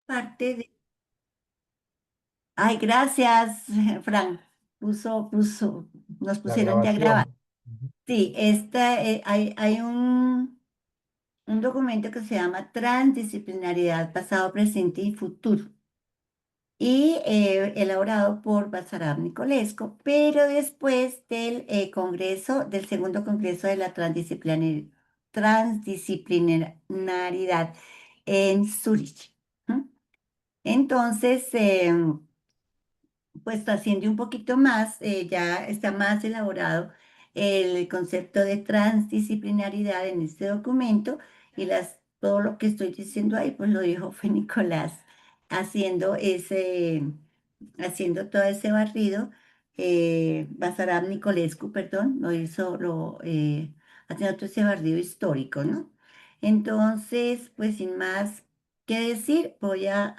parte de... Ay, gracias, Frank. Nos La pusieron ya a grabar. grabación. Ujú. Sí, hay un documento que se llama Transdisciplinariedad, pasado, presente y futuro, y elaborado por Basarab Nicolesco, pero después del Congreso, del segundo Congreso de la Transdisciplinariedad en Zurich. ¿M? Entonces, pues haciendo un poquito más, ya está más elaborado el concepto de transdisciplinaridad en este documento y todo lo que estoy diciendo ahí, pues lo dijo fue Nicolás haciendo haciendo todo ese barrido, Basarab Nicolescu, perdón, lo hizo, haciendo todo ese barrido histórico, ¿no? Entonces, pues sin más que decir, voy a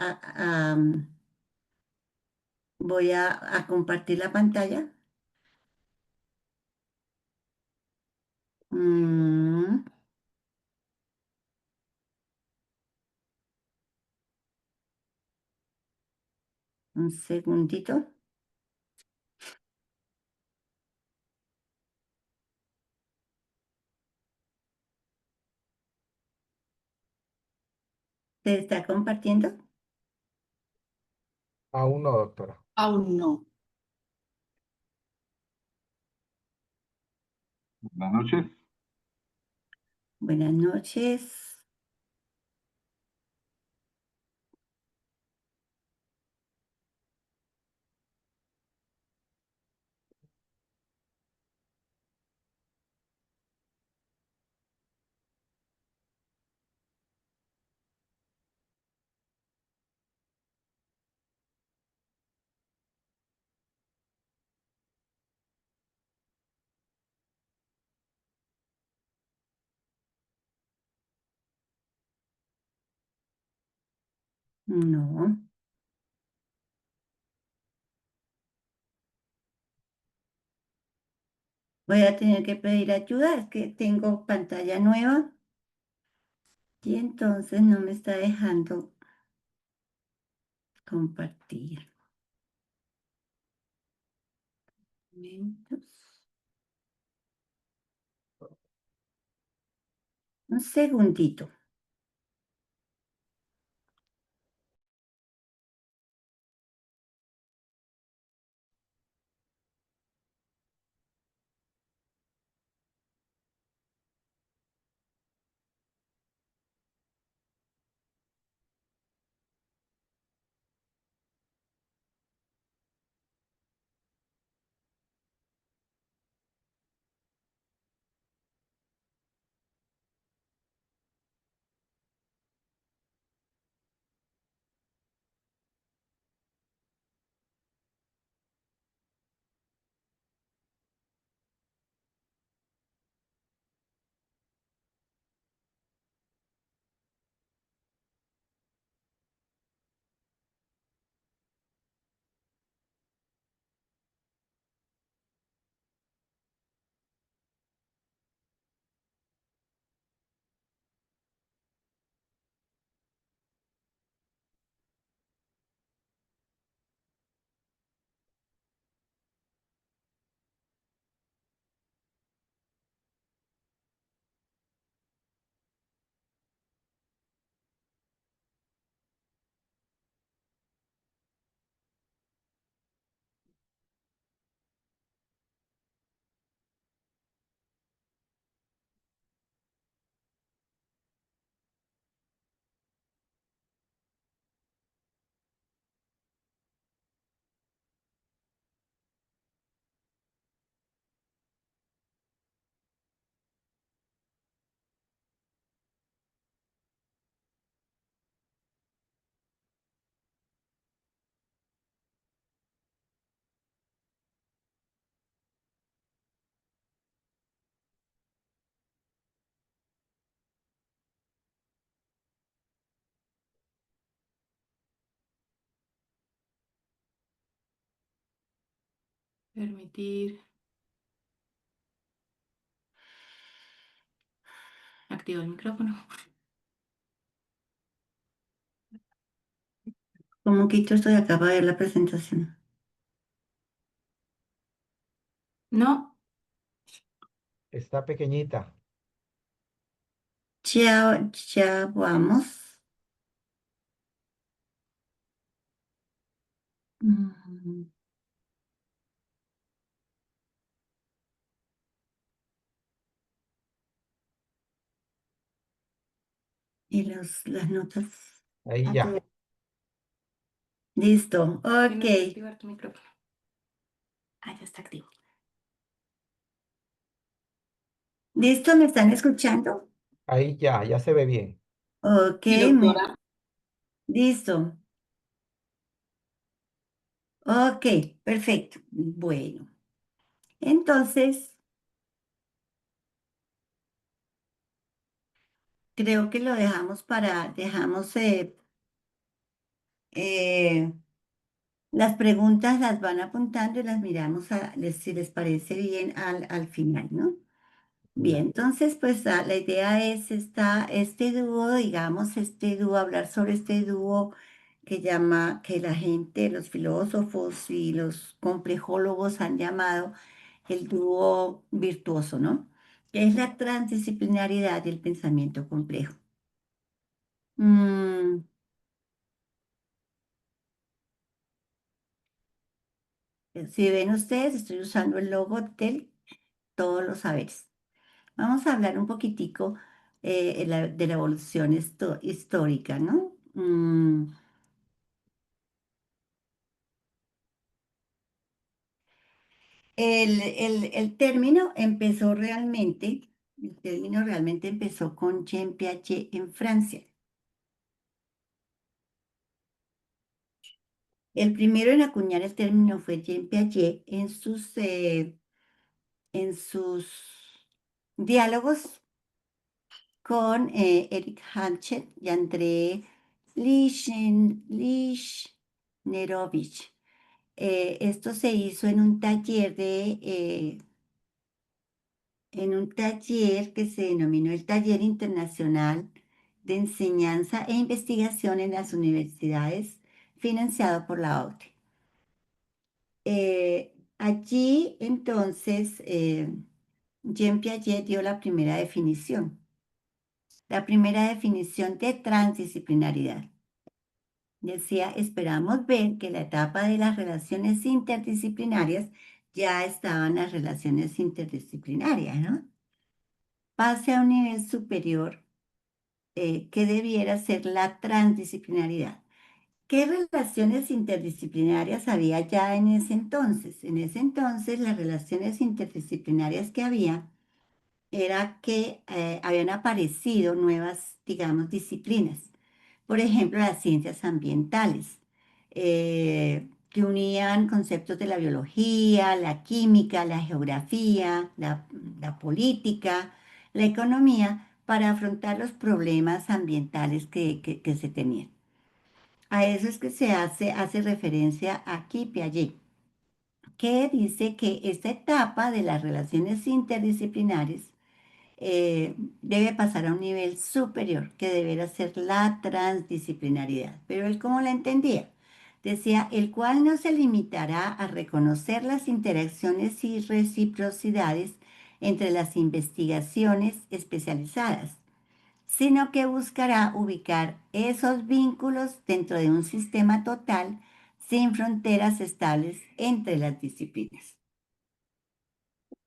compartir la pantalla. Mm, un segundito. ¿Se está compartiendo? Aún no, doctora. Aún no. Buenas noches. Buenas noches. No. Voy a tener que pedir ayuda. Es que tengo pantalla nueva y entonces no me está dejando compartir. Momentos. Un segundito. Permitir. Activo el micrófono. Como que yo estoy acá para ver la presentación. No, Está pequeñita. Ya, ya vamos. Mm, Y las notas. Ahí activar. ya. Listo. Ok. Tienes que activar tu micrófono. Ah, ya está activo. ¿Listo? ¿Me están escuchando? Ahí ya, ya se ve bien. Ok, Sí, doctora. listo. Ok, perfecto. Bueno, entonces creo que lo dejamos eh, las preguntas las van apuntando y las miramos si les parece bien al final, ¿no? Bien, Ya. entonces pues la idea es este dúo, digamos, este dúo, hablar sobre este dúo que la gente, los filósofos y los complejólogos han llamado el dúo virtuoso, ¿no? Que es la transdisciplinaridad y el pensamiento complejo. Mm, si ven ustedes, estoy usando el logo del todos los saberes. Vamos a hablar un poquitico de la evolución histórica, ¿no? El término realmente empezó con Jean Piaget en Francia. El primero en acuñar el término fue Jean Piaget en sus diálogos con Eric Hanchen y André Lichnerovich. Esto se hizo en un taller que se denominó el Taller Internacional de Enseñanza e Investigación en las Universidades, financiado por la OCDE. Allí entonces Jean Piaget dio la primera definición de transdisciplinaridad. Decía, esperamos ver que la etapa de las relaciones interdisciplinarias ya estaban las relaciones interdisciplinarias, ¿no? Pase a un nivel superior que debiera ser la transdisciplinaridad. ¿Qué relaciones interdisciplinarias había ya en ese entonces? En ese entonces las relaciones interdisciplinarias que había era que habían aparecido nuevas, digamos, disciplinas. Por ejemplo, las ciencias ambientales, que unían conceptos de la biología, la química, la geografía, la política, la economía, para afrontar los problemas ambientales que se tenían. A eso es que hace referencia aquí Piaget, que dice que esta etapa de las relaciones interdisciplinares debe pasar a un nivel superior, que deberá ser la transdisciplinaridad. Pero él, ¿cómo la entendía? Decía, el cual no se limitará a reconocer las interacciones y reciprocidades entre las investigaciones especializadas, sino que buscará ubicar esos vínculos dentro de un sistema total sin fronteras estables entre las disciplinas.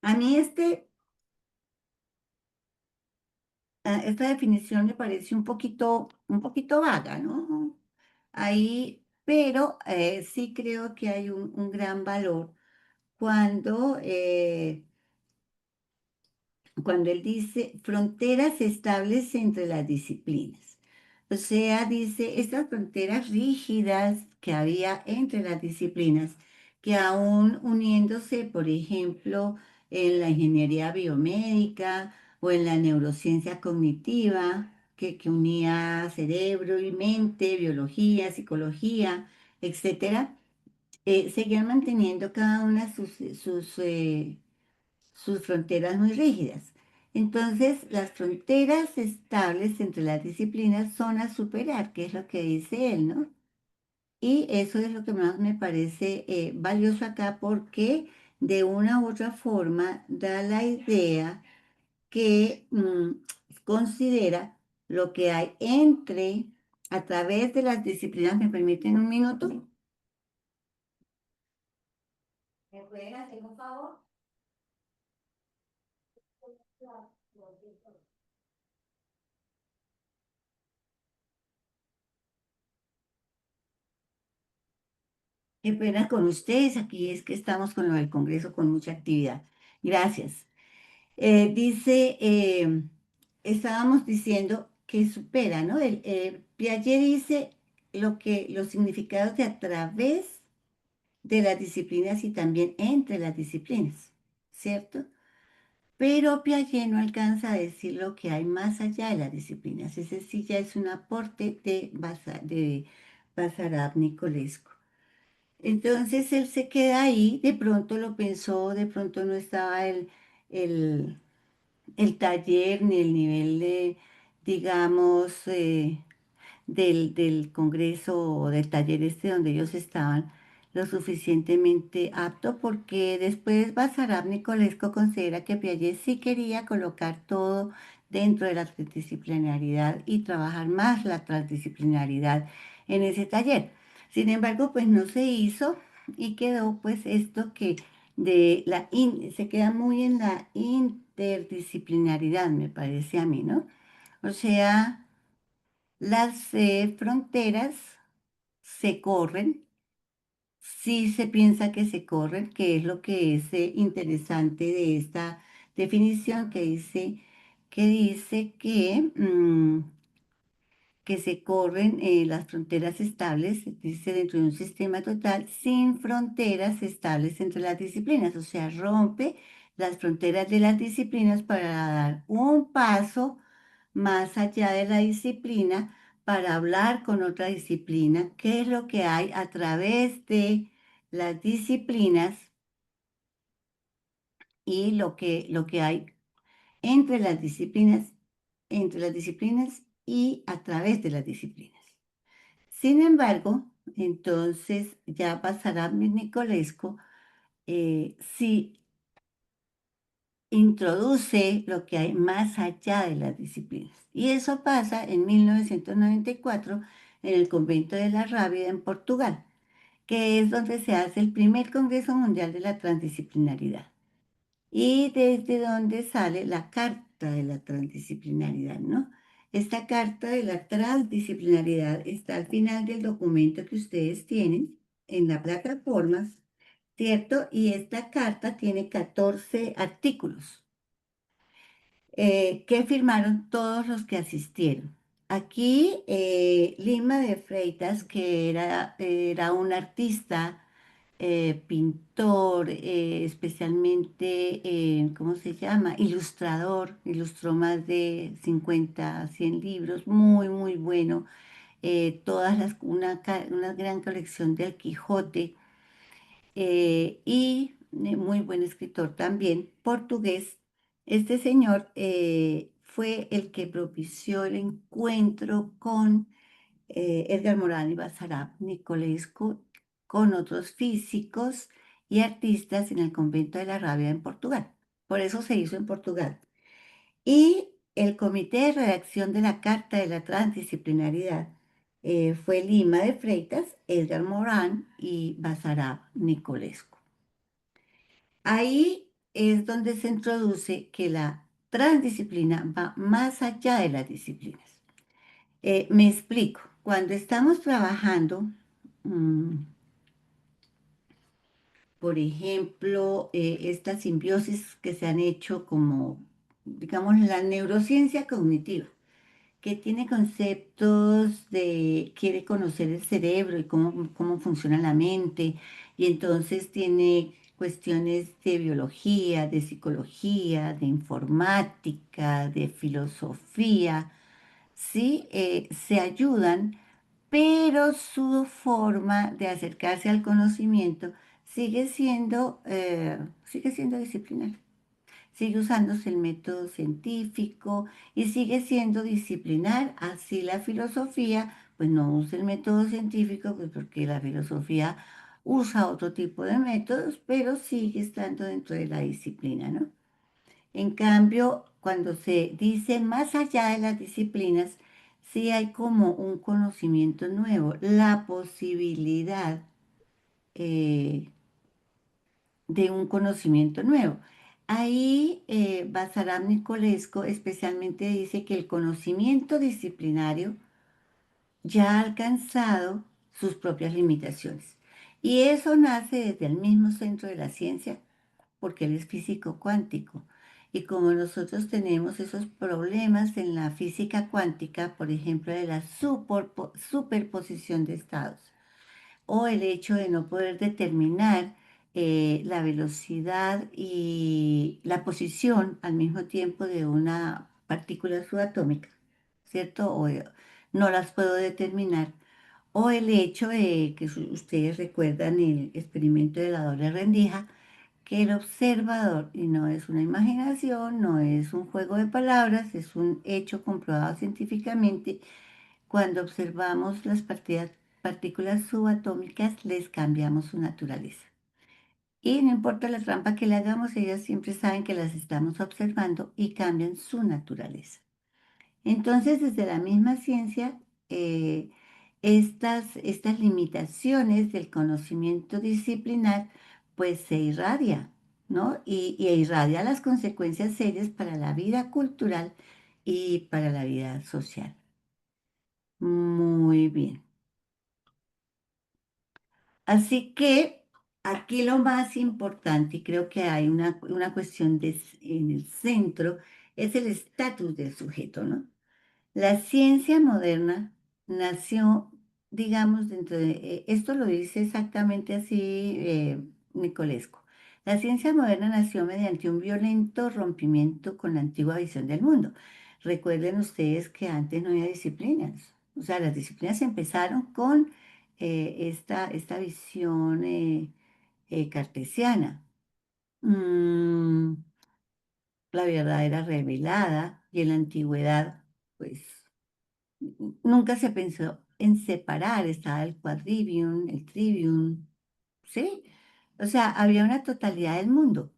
A mí esta definición me parece un poquito vaga, ¿no? Ahí, pero sí creo que hay un gran valor cuando, eh, cuando él dice fronteras estables entre las disciplinas. O sea, dice estas fronteras rígidas que había entre las disciplinas, que aún uniéndose, por ejemplo, en la ingeniería biomédica o en la neurociencia cognitiva, que unía cerebro y mente, biología, psicología, etcétera, seguían manteniendo cada una sus fronteras muy rígidas. Entonces, las fronteras estables entre las disciplinas son a superar, que es lo que dice él, ¿no? Y eso es lo que más me parece valioso acá porque de una u otra forma da la idea que considera lo que hay entre, a través de las disciplinas. ¿Me permiten un minuto? ¿Me pueden hacer un favor? Qué pena con ustedes, aquí es que estamos con lo del Congreso con mucha actividad. Gracias. Dice, estábamos diciendo que supera, ¿no? Piaget dice los significados de a través de las disciplinas y también entre las disciplinas, ¿cierto? Pero Piaget no alcanza a decir lo que hay más allá de las disciplinas. Ese sí ya es un aporte de Basarab Nicolescu. Entonces él se queda ahí, de pronto lo pensó, de pronto no estaba el, el taller ni el nivel de, digamos, del congreso o del taller este donde ellos estaban lo suficientemente apto porque después Basarab Nicolesco considera que Piaget sí quería colocar todo dentro de la transdisciplinaridad y trabajar más la transdisciplinaridad en ese taller. Sin embargo, pues no se hizo y quedó pues esto que se queda muy en la interdisciplinaridad, me parece a mí, ¿no? O sea, las fronteras se corren, sí se piensa que se corren, que es lo que es interesante de esta definición que se corren las fronteras estables, dice dentro de un sistema total sin fronteras estables entre las disciplinas, o sea, rompe las fronteras de las disciplinas para dar un paso más allá de la disciplina para hablar con otra disciplina, qué es lo que hay a través de las disciplinas y lo que hay entre las disciplinas, entre las disciplinas y a través de las disciplinas. Sin embargo, entonces ya pasará mi Nicolesco, si introduce lo que hay más allá de las disciplinas. Y eso pasa en 1994 en el Convento de la Rábida en Portugal, que es donde se hace el primer Congreso Mundial de la Transdisciplinaridad. Y desde donde sale la Carta de la Transdisciplinaridad, ¿no? Esta Carta de la Transdisciplinaridad está al final del documento que ustedes tienen en la plataforma, ¿cierto? Y esta carta tiene 14 artículos que firmaron todos los que asistieron. Aquí Lima de Freitas, que era un artista, pintor, especialmente, ¿cómo se llama? Ilustrador, ilustró más de 50 100 libros, muy, muy bueno. Una gran colección del Quijote y muy buen escritor también, portugués. Este señor fue el que propició el encuentro con Edgar Morán y Basarab Nicolescu, con otros físicos y artistas en el convento de la Rábida en Portugal. Por eso se hizo en Portugal. Y el comité de redacción de la Carta de la Transdisciplinaridad fue Lima de Freitas, Edgar Morán y Basarab Nicolescu. Ahí es donde se introduce que la transdisciplina va más allá de las disciplinas. Me explico. Cuando estamos trabajando, mm, por ejemplo, estas simbiosis que se han hecho como, digamos, la neurociencia cognitiva, que tiene conceptos quiere conocer el cerebro y cómo funciona la mente, y entonces tiene cuestiones de biología, de psicología, de informática, de filosofía, ¿sí? Se ayudan, pero su forma de acercarse al conocimiento sigue siendo disciplinar. Sigue usándose el método científico y sigue siendo disciplinar, así la filosofía, pues no usa el método científico, pues porque la filosofía usa otro tipo de métodos, pero sigue estando dentro de la disciplina, ¿no? En cambio, cuando se dice más allá de las disciplinas, sí hay como un conocimiento nuevo, la posibilidad eh, de un conocimiento nuevo. Ahí Basaram Nicolesco especialmente dice que el conocimiento disciplinario ya ha alcanzado sus propias limitaciones. Y eso nace desde el mismo centro de la ciencia, porque él es físico cuántico. Y como nosotros tenemos esos problemas en la física cuántica, por ejemplo, de la superposición de estados, o el hecho de no poder determinar la velocidad y la posición al mismo tiempo de una partícula subatómica, ¿cierto? No las puedo determinar. O el hecho de que ustedes recuerdan el experimento de la doble rendija, que el observador, y no es una imaginación, no es un juego de palabras, es un hecho comprobado científicamente, cuando observamos las partículas subatómicas, les cambiamos su naturaleza. Y no importa la trampa que le hagamos, ellas siempre saben que las estamos observando y cambian su naturaleza. Entonces, desde la misma ciencia, eh, estas limitaciones del conocimiento disciplinar, pues se irradia, ¿no? Y irradia las consecuencias serias para la vida cultural y para la vida social. Muy bien. Así que aquí lo más importante, y creo que hay una cuestión en el centro, es el estatus del sujeto, ¿no? La ciencia moderna nació, digamos, esto lo dice exactamente así Nicolesco. La ciencia moderna nació mediante un violento rompimiento con la antigua visión del mundo. Recuerden ustedes que antes no había disciplinas. O sea, las disciplinas empezaron con esta visión cartesiana. Mm, la verdad era revelada y en la antigüedad, pues nunca se pensó en separar, estaba el quadrivium, el trivium, ¿sí? O sea, había una totalidad del mundo.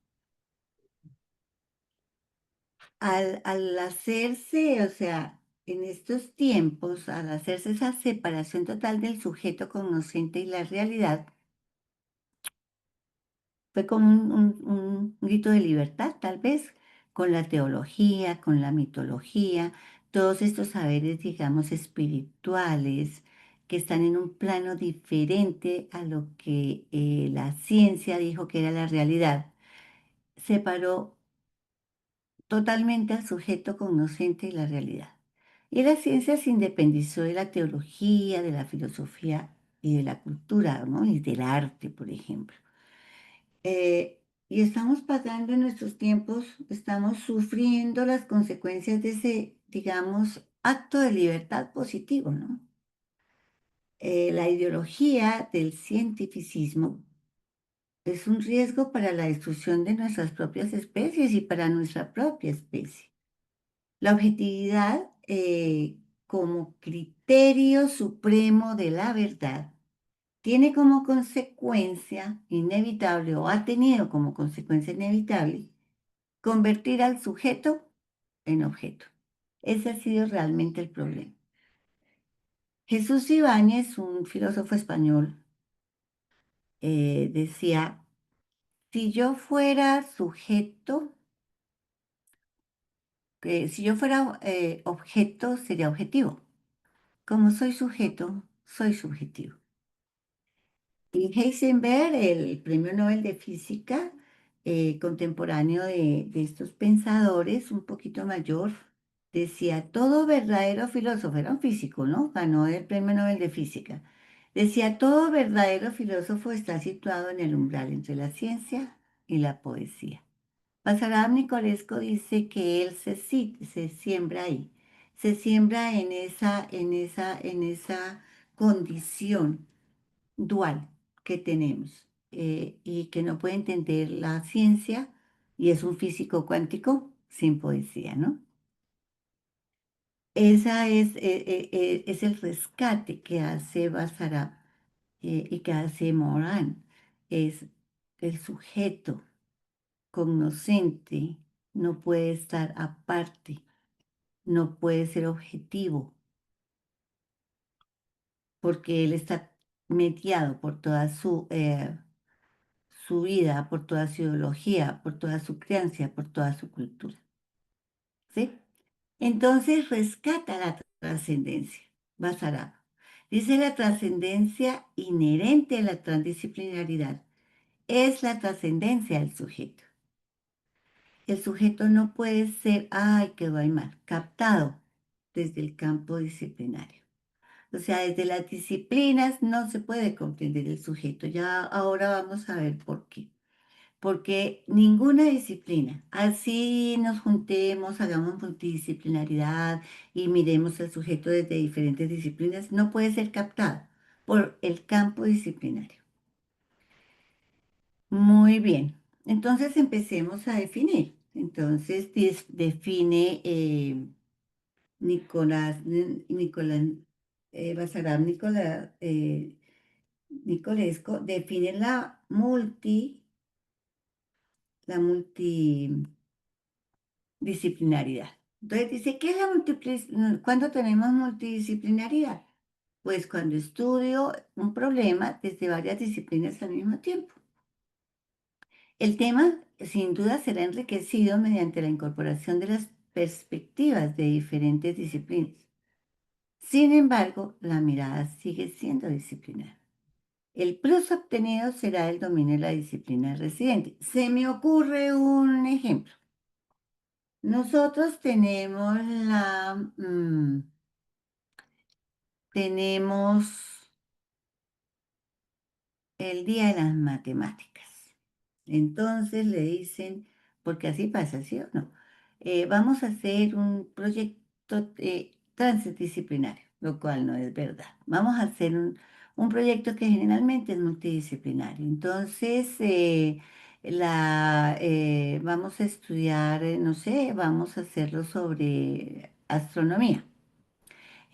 Al hacerse, o sea, en estos tiempos, al hacerse esa separación total del sujeto cognoscente y la realidad, fue como un grito de libertad, tal vez, con la teología, con la mitología, todos estos saberes, digamos, espirituales, que están en un plano diferente a lo que la ciencia dijo que era la realidad, separó totalmente al sujeto cognoscente y la realidad. Y la ciencia se independizó de la teología, de la filosofía y de la cultura, ¿no? Y del arte, por ejemplo. Y estamos pasando en nuestros tiempos, estamos sufriendo las consecuencias de ese, digamos, acto de libertad positivo, ¿no? La ideología del cientificismo es un riesgo para la destrucción de nuestras propias especies y para nuestra propia especie. La objetividad como criterio supremo de la verdad tiene como consecuencia inevitable o ha tenido como consecuencia inevitable convertir al sujeto en objeto. Ese ha sido realmente el problema. Jesús Ibáñez, un filósofo español, decía, si yo fuera sujeto, si yo fuera objeto, sería objetivo. Como soy sujeto, soy subjetivo. Y Heisenberg, el premio Nobel de Física, contemporáneo de estos pensadores, un poquito mayor, decía, todo verdadero filósofo, era un físico, ¿no? Ganó el premio Nobel de Física. Decía, todo verdadero filósofo está situado en el umbral entre la ciencia y la poesía. Pasaram Nicolesco dice que él se siembra ahí, se siembra en esa condición dual que tenemos y que no puede entender la ciencia y es un físico cuántico sin poesía, ¿no? es el rescate que hace Basarab y que hace Morán. Es el sujeto cognoscente, no puede estar aparte, no puede ser objetivo, porque él está mediado por toda su vida, por toda su ideología, por toda su creencia, por toda su cultura. ¿Sí? Entonces rescata la trascendencia, Basarab. Dice la trascendencia inherente a la transdisciplinaridad es la trascendencia del sujeto. El sujeto no puede ser, ay, quedó ahí mal, captado desde el campo disciplinario. O sea, desde las disciplinas no se puede comprender el sujeto. Ya ahora vamos a ver por qué. Porque ninguna disciplina, así nos juntemos, hagamos multidisciplinaridad y miremos al sujeto desde diferentes disciplinas, no puede ser captado por el campo disciplinario. Muy bien. Entonces empecemos a definir. Entonces define Nicolás Basarab Nicolesco, define la multidisciplinaridad. Entonces dice, ¿qué es la ¿Cuándo tenemos multidisciplinaridad? Pues cuando estudio un problema desde varias disciplinas al mismo tiempo. El tema, sin duda, será enriquecido mediante la incorporación de las perspectivas de diferentes disciplinas. Sin embargo, la mirada sigue siendo disciplinar. El plus obtenido será el dominio de la disciplina residente. Se me ocurre un ejemplo. Nosotros tenemos el día de las matemáticas. Entonces le dicen, porque así pasa, ¿sí o no? Vamos a hacer un proyecto transdisciplinario, lo cual no es verdad. Vamos a hacer un proyecto que generalmente es multidisciplinario. Entonces, vamos a estudiar, no sé, vamos a hacerlo sobre astronomía.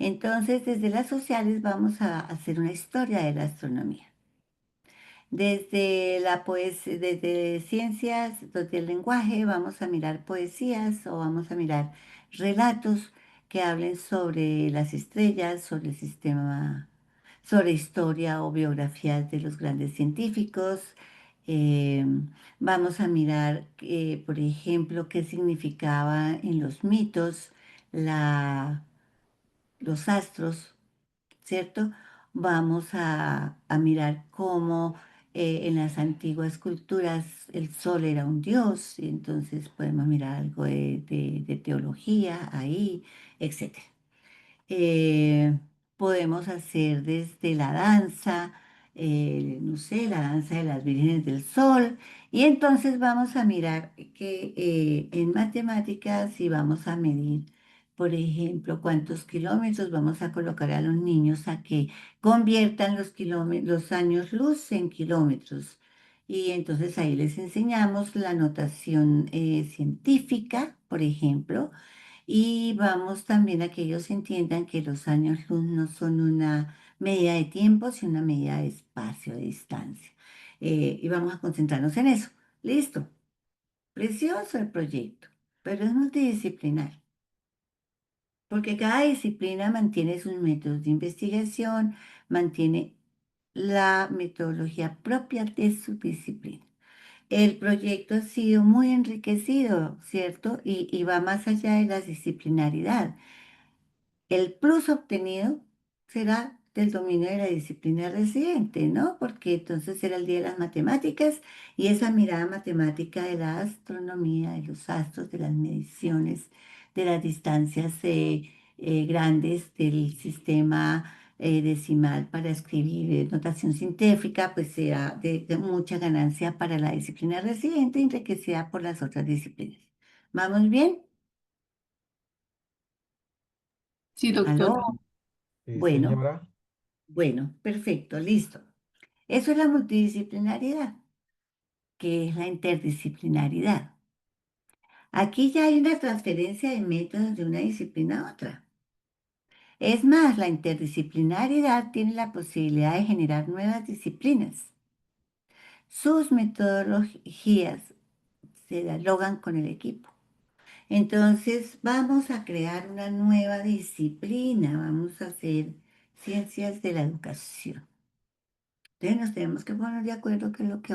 Entonces, desde las sociales vamos a hacer una historia de la astronomía. Desde ciencias, desde el lenguaje, vamos a mirar poesías o vamos a mirar relatos que hablen sobre las estrellas, sobre el sistema, sobre historia o biografías de los grandes científicos. Eh, Vamos a mirar, por ejemplo, qué significaba en los mitos los astros, ¿cierto? Vamos a mirar cómo en las antiguas culturas el sol era un dios, y entonces podemos mirar algo de teología ahí, etcétera. Eh, Podemos hacer desde la danza, no sé, la danza de las vírgenes del sol, y entonces vamos a mirar que en matemáticas y vamos a medir, por ejemplo, cuántos kilómetros vamos a colocar a los niños a que conviertan los años luz en kilómetros. Y entonces ahí les enseñamos la notación científica, por ejemplo, y vamos también a que ellos entiendan que los años luz no son una medida de tiempo, sino una medida de espacio, de distancia. Y vamos a concentrarnos en eso. Listo. Precioso el proyecto, pero es multidisciplinar, porque cada disciplina mantiene sus métodos de investigación, mantiene la metodología propia de su disciplina. El proyecto ha sido muy enriquecido, ¿cierto? Y va más allá de la disciplinaridad. El plus obtenido será del dominio de la disciplina residente, ¿no? Porque entonces será el día de las matemáticas y esa mirada matemática de la astronomía, de los astros, de las mediciones, de las distancias grandes del sistema decimal para escribir notación científica, pues será de mucha ganancia para la disciplina residente, enriquecida por las otras disciplinas. ¿Vamos bien? Sí, ¿Aló? doctora. Sí, Bueno. señora. Bueno, perfecto, listo. Eso es la multidisciplinaridad, que es la interdisciplinaridad. Aquí ya hay una transferencia de métodos de una disciplina a otra. Es más, la interdisciplinaridad tiene la posibilidad de generar nuevas disciplinas. Sus metodologías se dialogan con el equipo. Entonces, vamos a crear una nueva disciplina, vamos a hacer ciencias de la educación. Entonces, nos tenemos que poner de acuerdo qué es lo que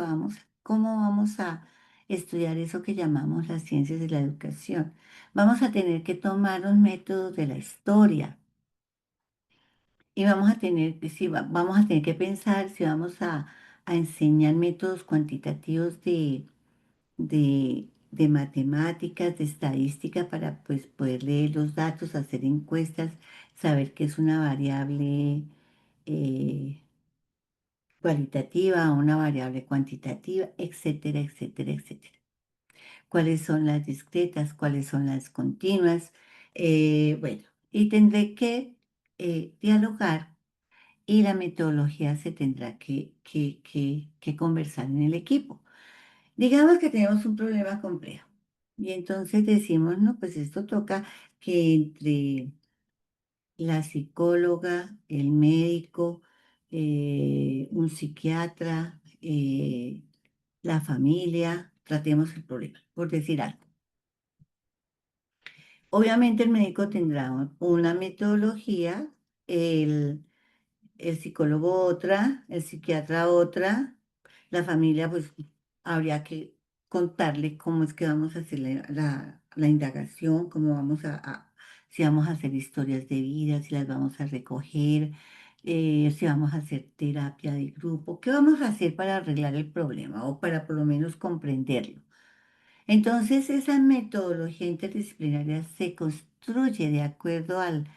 cómo vamos a estudiar eso que llamamos las ciencias de la educación. Vamos a tener que tomar los métodos de la historia y vamos a tener que, sí, vamos a tener que pensar si vamos a enseñar métodos cuantitativos de matemáticas, de estadística, para pues, poder leer los datos, hacer encuestas, saber qué es una variable eh, cualitativa, una variable cuantitativa, etcétera, etcétera, etcétera. ¿Cuáles son las discretas? ¿Cuáles son las continuas? Bueno, y tendré que dialogar y la metodología se tendrá que conversar en el equipo. Digamos que tenemos un problema complejo y entonces decimos, no, pues esto toca que entre la psicóloga, el médico, un psiquiatra, la familia, tratemos el problema, por decir algo. Obviamente el médico tendrá una metodología, el psicólogo otra, el psiquiatra otra, la familia pues habría que contarle cómo es que vamos a hacer la indagación, cómo si vamos a hacer historias de vida, si las vamos a recoger, si vamos a hacer terapia de grupo, qué vamos a hacer para arreglar el problema o para por lo menos comprenderlo. Entonces, esa metodología interdisciplinaria se construye de acuerdo al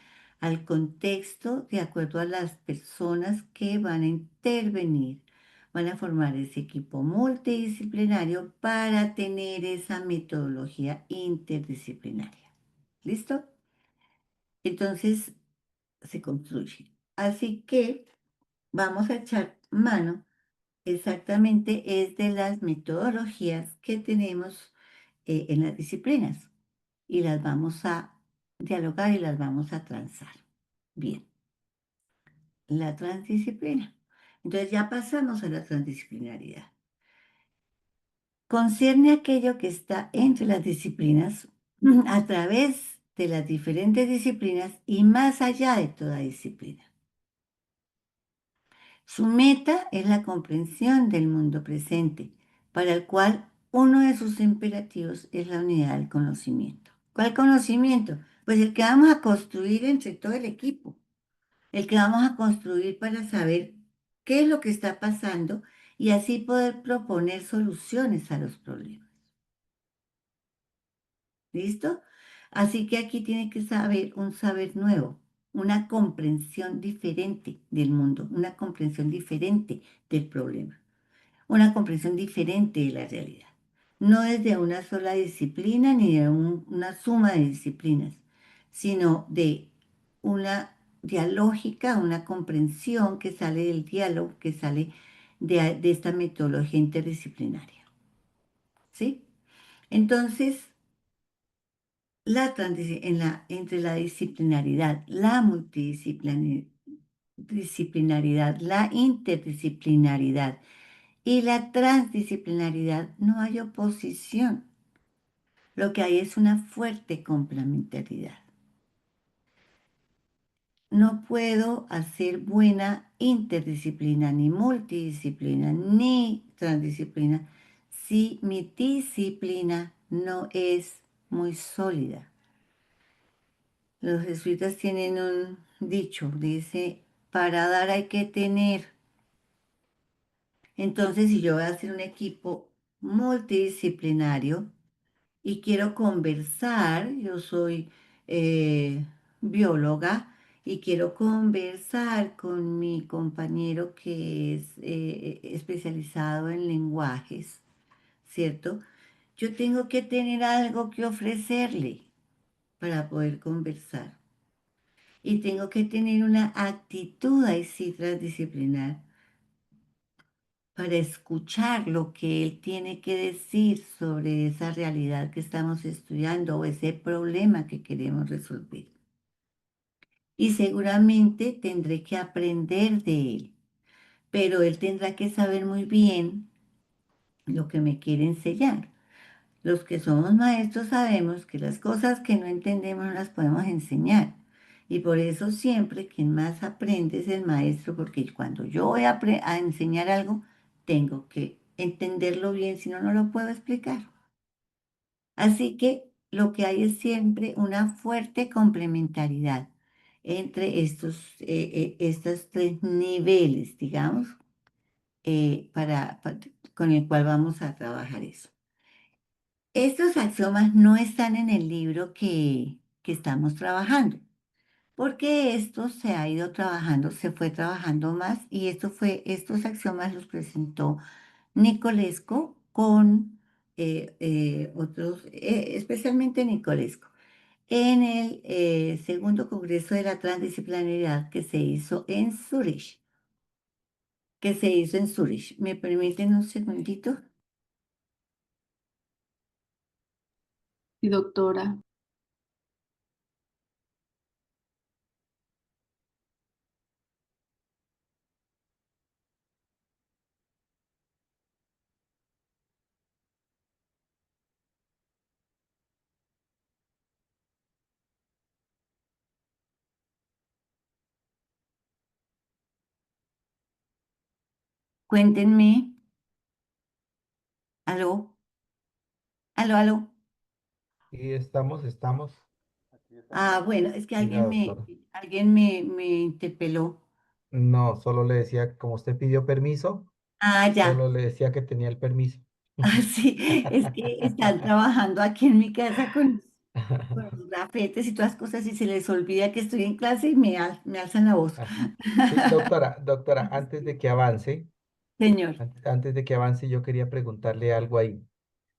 contexto, de acuerdo a las personas que van a intervenir, van a formar ese equipo multidisciplinario para tener esa metodología interdisciplinaria. ¿Listo? Entonces, se construye. Así que vamos a echar mano exactamente es de las metodologías que tenemos en las disciplinas y las vamos a dialogar y las vamos a transar. Bien, la transdisciplina. Entonces ya pasamos a la transdisciplinaridad. Concierne aquello que está entre las disciplinas a través de las diferentes disciplinas y más allá de toda disciplina. Su meta es la comprensión del mundo presente, para el cual uno de sus imperativos es la unidad del conocimiento. ¿Cuál conocimiento? Pues el que vamos a construir entre todo el equipo, el que vamos a construir para saber qué es lo que está pasando y así poder proponer soluciones a los problemas. ¿Listo? Así que aquí tiene que saber un saber nuevo, una comprensión diferente del mundo, una comprensión diferente del problema, una comprensión diferente de la realidad. No desde una sola disciplina ni de una suma de disciplinas, sino de una dialógica, una comprensión que sale del diálogo, que sale de esta metodología interdisciplinaria. ¿Sí? Entonces, entre la disciplinaridad, la multidisciplinaridad, la interdisciplinaridad y la transdisciplinaridad no hay oposición. Lo que hay es una fuerte complementariedad. No puedo hacer buena interdisciplina, ni multidisciplina, ni transdisciplina si mi disciplina no es muy sólida. Los jesuitas tienen un dicho, dice, para dar hay que tener. Entonces, si yo voy a hacer un equipo multidisciplinario y quiero conversar, yo soy bióloga y quiero conversar con mi compañero que es especializado en lenguajes, ¿cierto? Yo tengo que tener algo que ofrecerle para poder conversar. Y tengo que tener una actitud ahí sí transdisciplinar para escuchar lo que él tiene que decir sobre esa realidad que estamos estudiando o ese problema que queremos resolver. y seguramente tendré que aprender de él, pero él tendrá que saber muy bien lo que me quiere enseñar. Los que somos maestros sabemos que las cosas que no entendemos no las podemos enseñar. Y por eso siempre quien más aprende es el maestro, porque cuando yo voy a enseñar algo, tengo que entenderlo bien, si no, no lo puedo explicar. Así que lo que hay es siempre una fuerte complementariedad entre estos tres niveles, digamos, con el cual vamos a trabajar eso. Estos axiomas no están en el libro que estamos trabajando, porque esto se ha ido trabajando, se fue trabajando más y estos axiomas los presentó Nicolesco con otros, especialmente Nicolesco, en el segundo Congreso de la Transdisciplinariedad que se hizo en Zurich. ¿Me permiten un segundito? Sí, doctora. Cuéntenme. ¿Aló? ¿Aló, aló? Y estamos. Ah, bueno, es que Siga, doctora. alguien me interpeló. No, solo le decía, como usted pidió permiso, Ah, ya. solo le decía que tenía el permiso. Ah, sí, es que están trabajando aquí en mi casa con los grafetes y todas las cosas y se les olvida que estoy en clase y me alzan la voz. Ah, sí, doctora, antes de que avance, Señor, antes de que avance, yo quería preguntarle algo ahí.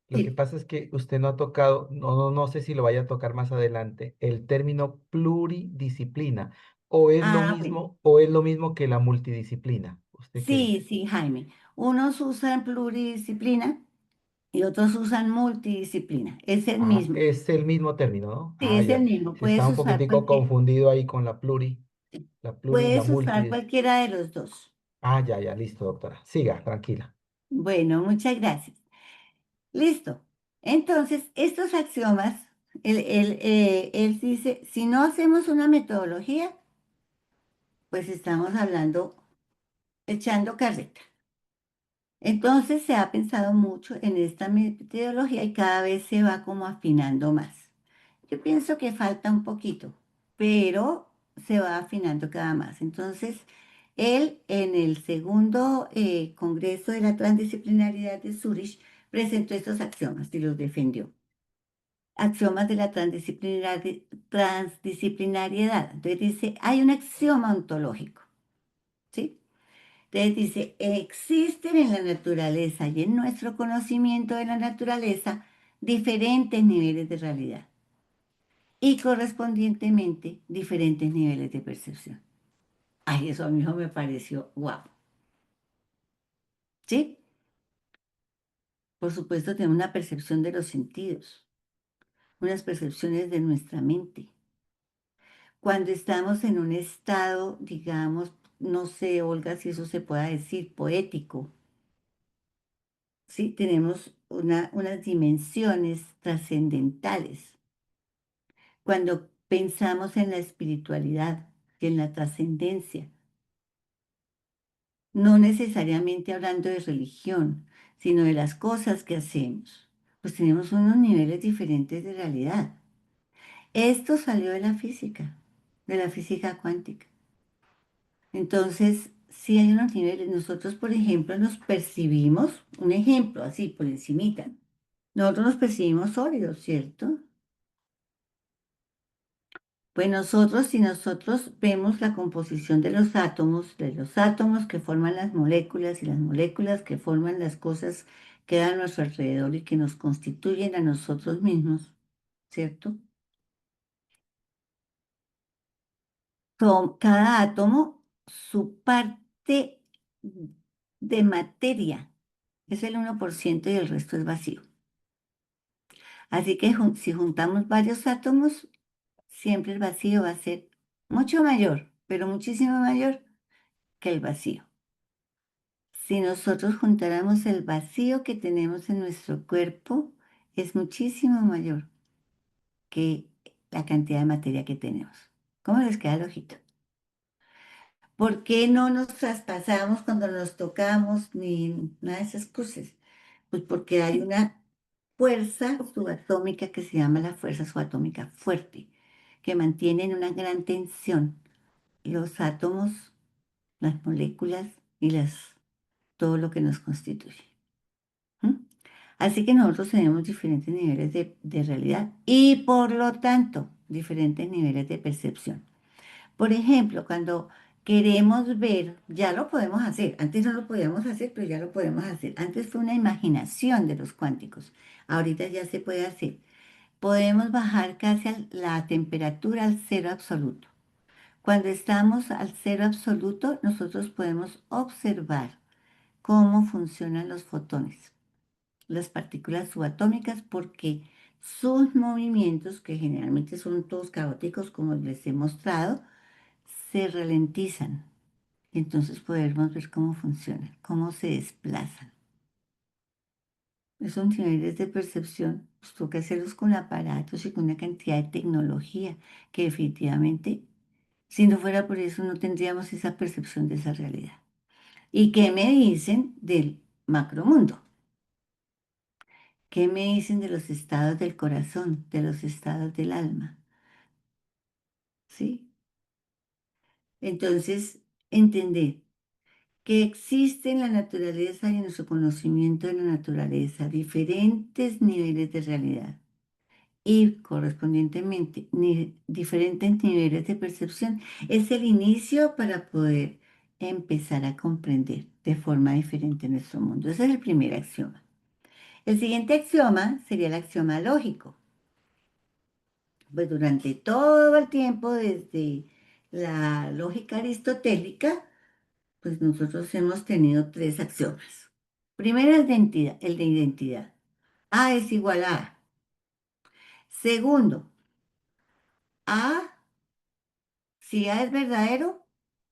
Lo que sí. pasa es que usted no ha tocado, no sé si lo vaya a tocar más adelante, el término pluridisciplina, Ah, bueno. o es lo mismo que la multidisciplina. ¿Usted qué? Sí, sí, Jaime. Unos usan pluridisciplina y otros usan multidisciplina. Es el Ah, mismo. es el mismo término, ¿no? Sí, Ah, es el ya. mismo. Sí, estaba Puedes un usar poquitico cualquier, confundido ahí con la pluri y la puedes usar multi. cualquiera de los dos. Ah, ya, listo, doctora. Siga, tranquila. Bueno, muchas gracias. Listo. Entonces, estos axiomas, él dice, si no hacemos una metodología, pues estamos hablando, echando carreta. Entonces, se ha pensado mucho en esta metodología y cada vez se va como afinando más. Yo pienso que falta un poquito, pero se va afinando cada más. Entonces, él en el segundo Congreso de la Transdisciplinariedad de Zurich presentó estos axiomas y los defendió. Axiomas de la transdisciplinariedad. Entonces dice, hay un axioma ontológico, ¿sí? Entonces dice, existen en la naturaleza y en nuestro conocimiento de la naturaleza diferentes niveles de realidad y correspondientemente diferentes niveles de percepción. Ay, eso a mí me pareció guau, ¿sí? Por supuesto, tenemos una percepción de los sentidos, unas percepciones de nuestra mente. Cuando estamos en un estado, digamos, no sé, Olga, si eso se pueda decir, poético, ¿sí? Tenemos unas dimensiones trascendentales. Cuando pensamos en la espiritualidad y en la trascendencia, no necesariamente hablando de religión, sino de las cosas que hacemos, pues tenemos unos niveles diferentes de realidad. Esto salió de la física cuántica. Entonces, sí hay unos niveles. Nosotros, por ejemplo, nos percibimos, un ejemplo así, por encimita. Nosotros nos percibimos sólidos, ¿cierto? Pues nosotros, si nosotros vemos la composición de los átomos que forman las moléculas y las moléculas que forman las cosas que dan a nuestro alrededor y que nos constituyen a nosotros mismos, ¿cierto? Cada átomo, su parte de materia es el 1% y el resto es vacío. Así que si juntamos varios átomos, siempre el vacío va a ser mucho mayor, pero muchísimo mayor que el vacío. Si nosotros juntáramos el vacío que tenemos en nuestro cuerpo, es muchísimo mayor que la cantidad de materia que tenemos. ¿Cómo les queda el ojito? ¿Por qué no nos traspasamos cuando nos tocamos ni nada de esas cosas? Pues porque hay una fuerza subatómica que se llama la fuerza subatómica fuerte, que mantiene en una gran tensión los átomos, las moléculas y todo lo que nos constituye. ¿Mm? Así que nosotros tenemos diferentes niveles de realidad y por lo tanto diferentes niveles de percepción. Por ejemplo, cuando queremos ver, ya lo podemos hacer. Antes no lo podíamos hacer, pero ya lo podemos hacer. Antes fue una imaginación de los cuánticos. Ahorita ya se puede hacer. Podemos bajar casi la temperatura al cero absoluto. Cuando estamos al cero absoluto, nosotros podemos observar cómo funcionan los fotones, las partículas subatómicas, porque sus movimientos, que generalmente son todos caóticos, como les he mostrado, se ralentizan. Entonces podemos ver cómo funcionan, cómo se desplazan. Esos niveles de percepción, pues toca hacerlos con aparatos y con una cantidad de tecnología que definitivamente, si no fuera por eso, no tendríamos esa percepción de esa realidad. ¿Y qué me dicen del macromundo? ¿Qué me dicen de los estados del corazón, de los estados del alma? ¿Sí? Entonces, entender que existe en la naturaleza y en nuestro conocimiento de la naturaleza diferentes niveles de realidad y correspondientemente diferentes niveles de percepción, es el inicio para poder empezar a comprender de forma diferente nuestro mundo. Ese es el primer axioma. El siguiente axioma sería el axioma lógico. Pues durante todo el tiempo, desde la lógica aristotélica, pues nosotros hemos tenido tres axiomas. Primero el de identidad. A es igual a A. Segundo, A, si A es verdadero,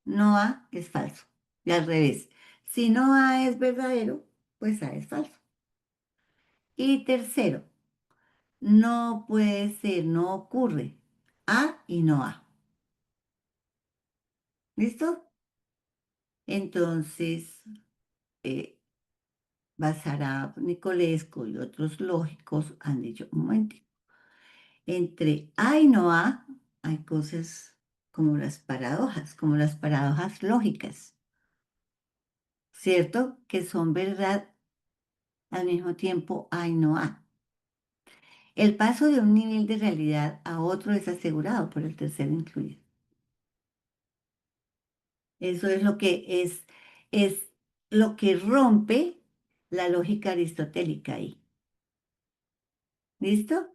no A es falso. Y al revés, si no A es verdadero, pues A es falso. Y tercero, no puede ser, no ocurre A y no A. ¿Listo? Entonces, eh, Basarab, Nicolescu y otros lógicos han dicho, un momento, entre A y no A hay cosas como las paradojas lógicas, ¿cierto? Que son verdad al mismo tiempo A y no A. El paso de un nivel de realidad a otro es asegurado por el tercero incluido. Eso es lo que rompe la lógica aristotélica ahí. ¿Listo?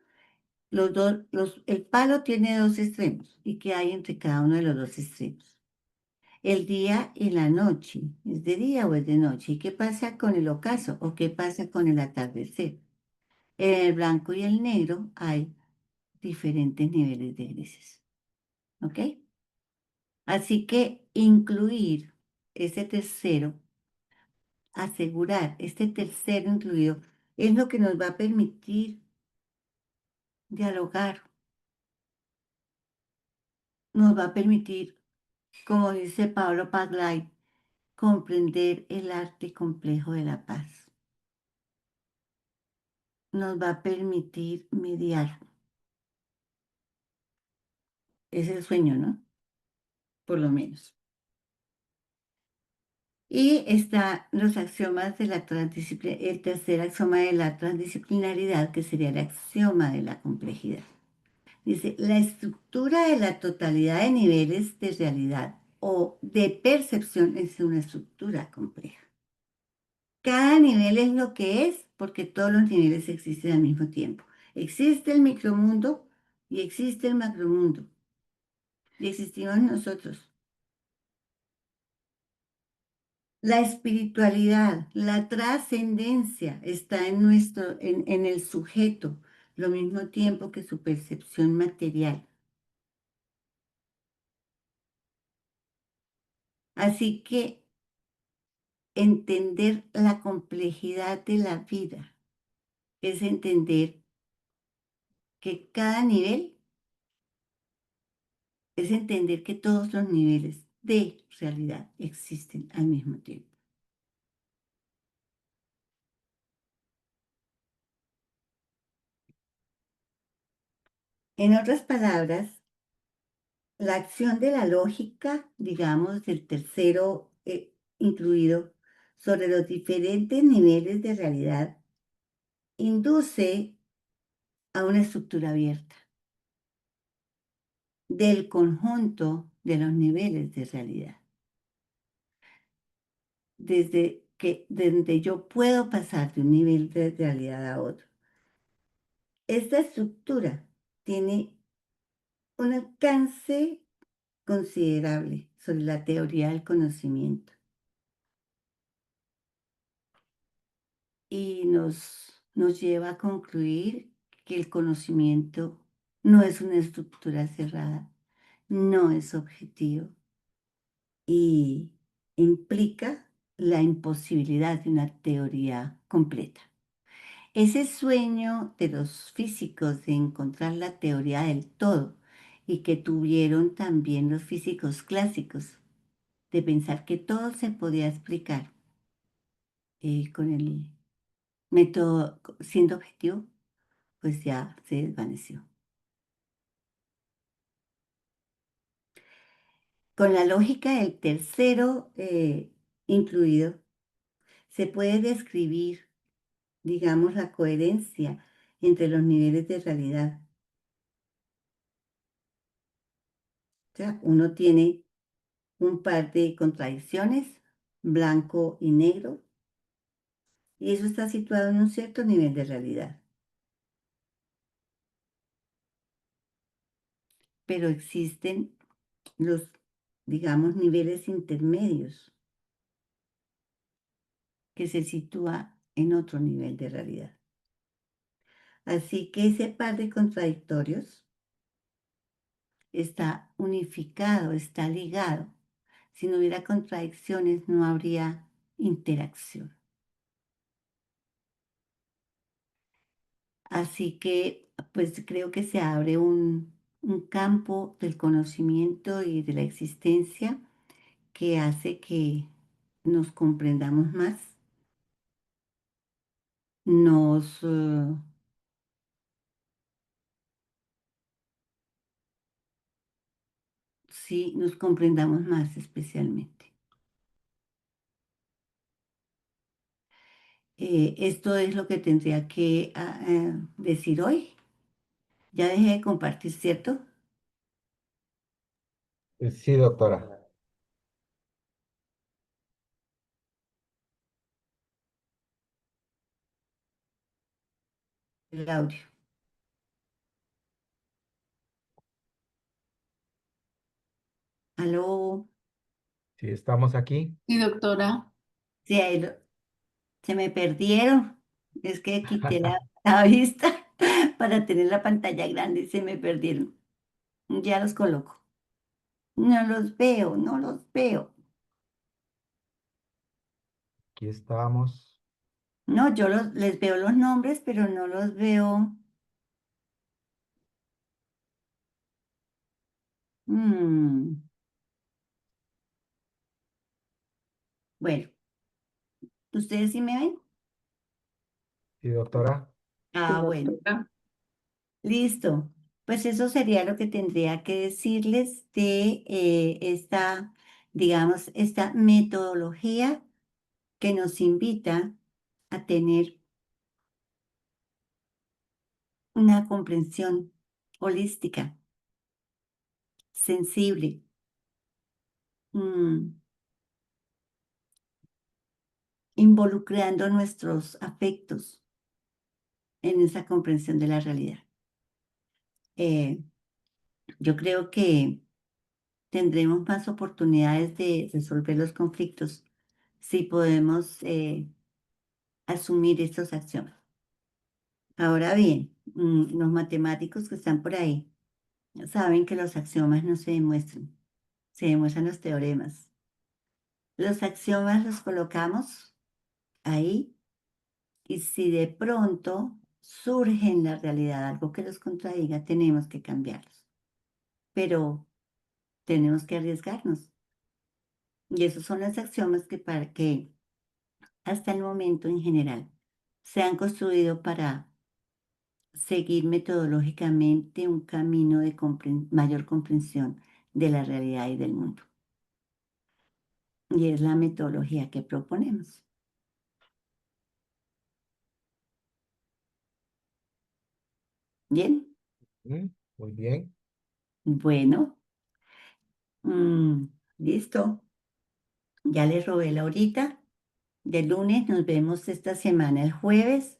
El palo tiene dos extremos. ¿Y qué hay entre cada uno de los dos extremos? El día y la noche. ¿Es de día o es de noche? ¿Y qué pasa con el ocaso? ¿O qué pasa con el atardecer? En el blanco y el negro hay diferentes niveles de grises. ¿Ok? Así que incluir ese tercero, asegurar este tercero incluido, es lo que nos va a permitir dialogar, nos va a permitir, como dice Pablo Paglay, comprender el arte complejo de la paz. Nos va a permitir mediar. Es el sueño, ¿no? Por lo menos. Y está los axiomas de la transdisciplinaridad, el tercer axioma de la transdisciplinaridad, que sería el axioma de la complejidad. Dice, la estructura de la totalidad de niveles de realidad o de percepción es una estructura compleja. Cada nivel es lo que es porque todos los niveles existen al mismo tiempo. Existe el micromundo y existe el macromundo. Y existimos nosotros. La espiritualidad, la trascendencia está en el sujeto, lo mismo tiempo que su percepción material. Así que entender la complejidad de la vida es entender que cada nivel es entender que todos los niveles de realidad existen al mismo tiempo. En otras palabras, la acción de la lógica, digamos, del tercero incluido sobre los diferentes niveles de realidad, induce a una estructura abierta del conjunto de los niveles de realidad, desde yo puedo pasar de un nivel de realidad a otro. Esta estructura tiene un alcance considerable sobre la teoría del conocimiento y nos lleva a concluir que el conocimiento no es una estructura cerrada, no es objetivo y implica la imposibilidad de una teoría completa. Ese sueño de los físicos de encontrar la teoría del todo y que tuvieron también los físicos clásicos, de pensar que todo se podía explicar con el método siendo objetivo, pues ya se desvaneció. Con la lógica del tercero incluido, se puede describir, digamos, la coherencia entre los niveles de realidad. O sea, uno tiene un par de contradicciones, blanco y negro, y eso está situado en un cierto nivel de realidad. Pero existen los, digamos, niveles intermedios que se sitúa en otro nivel de realidad. Así que ese par de contradictorios está unificado, está ligado. Si no hubiera contradicciones, no habría interacción. Así que, pues creo que se abre un campo del conocimiento y de la existencia que hace que nos comprendamos más, sí, nos comprendamos más especialmente. Esto es lo que tendría que decir hoy. Ya dejé de compartir, ¿cierto? Sí, doctora. El audio. Aló. Sí, estamos aquí. Sí, doctora. Sí, se me perdieron. Es que quité la vista para tener la pantalla grande y se me perdieron. Ya los coloco. No los veo, no los veo. Aquí estamos. No, les veo los nombres, pero no los veo. Mm, bueno, ¿ustedes sí me ven? Sí, doctora. Sí, Ah, bueno, doctora. listo. Pues eso sería lo que tendría que decirles de esta, digamos, esta metodología que nos invita a tener una comprensión holística, sensible, mm, involucrando nuestros afectos en esa comprensión de la realidad. Eh, yo creo que tendremos más oportunidades de resolver los conflictos si podemos asumir estos axiomas. Ahora bien, los matemáticos que están por ahí saben que los axiomas no se demuestran, se demuestran los teoremas. Los axiomas los colocamos ahí y si de pronto surge en la realidad algo que los contradiga, tenemos que cambiarlos. Pero tenemos que arriesgarnos. Y esos son los axiomas que para que hasta el momento en general se han construido para seguir metodológicamente un camino de mayor comprensión de la realidad y del mundo. Y es la metodología que proponemos. Bien, Muy bien. bueno, mm, listo. Ya les robé la horita. De lunes nos vemos esta semana el jueves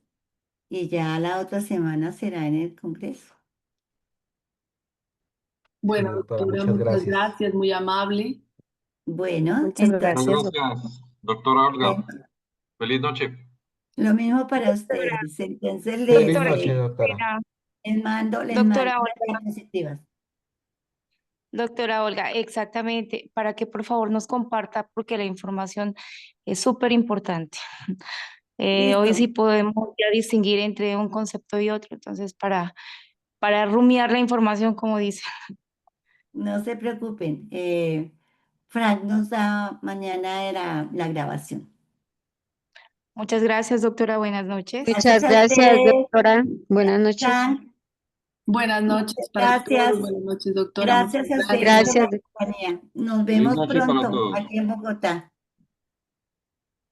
y ya la otra semana será en el Congreso. Sí, Bueno, doctora, doctora, muchas muchas gracias. gracias, muy amable. Bueno, Muchas entonces, gracias. Gracias, doctora Olga. bueno, Feliz noche. lo mismo para Doctora, ustedes. Entonces Feliz doctora, noche, qué doctora. pena. les mando Doctora las Olga, diapositivas. doctora Olga, exactamente, para que por favor nos comparta, porque la información es súper importante. Hoy Listo, sí podemos ya distinguir entre un concepto y otro, entonces para rumiar la información, como dice. no se preocupen. Frank nos da mañana la grabación. Muchas gracias, doctora, buenas noches. Gracias Muchas a gracias, ustedes, doctora. Buenas noches. Frank. Buenas noches Muchas para todos. gracias. Buenas noches, doctora. Muchas Gracias a ustedes gracias. por la Gracias. compañía. Nos Feliz vemos noche para pronto todos. aquí en Bogotá.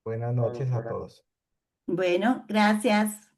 Buenas noches a todos. Bueno, gracias.